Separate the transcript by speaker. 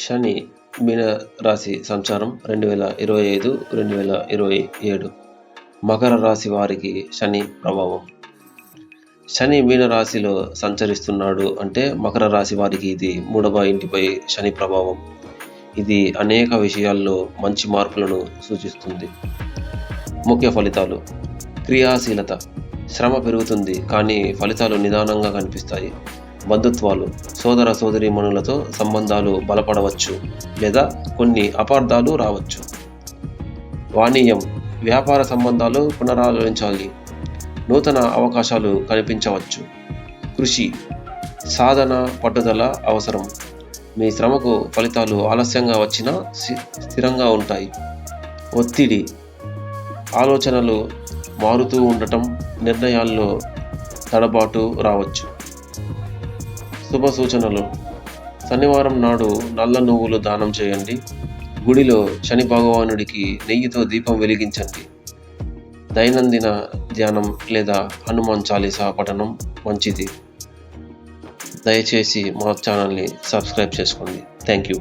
Speaker 1: శని మీన రాశి సంచారం 2025-2027 మకర రాశి వారికి శని ప్రభావం. శని మీన రాశిలో సంచరిస్తున్నాడు అంటే మకర రాశి వారికి ఇది 3వ ఇంటిపై శని ప్రభావం. ఇది అనేక విషయాల్లో మంచి మార్పులను సూచిస్తుంది. ముఖ్య ఫలితాలు: క్రియాశీలత, శ్రమ పెరుగుతుంది కానీ ఫలితాలు నిదానంగా కనిపిస్తాయి. బంధుత్వాలు, సోదర సోదరీమణులతో సంబంధాలు బలపడవచ్చు లేదా కొన్ని అపార్థాలు రావచ్చు. వాణిజ్యం, వ్యాపార సంబంధాలు పునరాలోచించాలి, నూతన అవకాశాలు కనిపించవచ్చు. కృషి, సాధన, పట్టుదల అవసరం. మీ శ్రమకు ఫలితాలు ఆలస్యంగా వచ్చినా స్థిరంగా ఉంటాయి. ఒత్తిడి, ఆలోచనలు మారుతూ ఉండటం, నిర్ణయాల్లో తడబాటు రావచ్చు. శుభ సూచనలు: శనివారం నాడు నల్ల నువ్వులు దానం చేయండి. గుడిలో శని భగవానుడికి నెయ్యితో దీపం వెలిగించండి. దైనందిన ధ్యానం లేదా హనుమాన్ చాలీసా పఠనం మంచిది. దయచేసి మా ఛానల్ని సబ్స్క్రైబ్ చేసుకోండి. Thank you.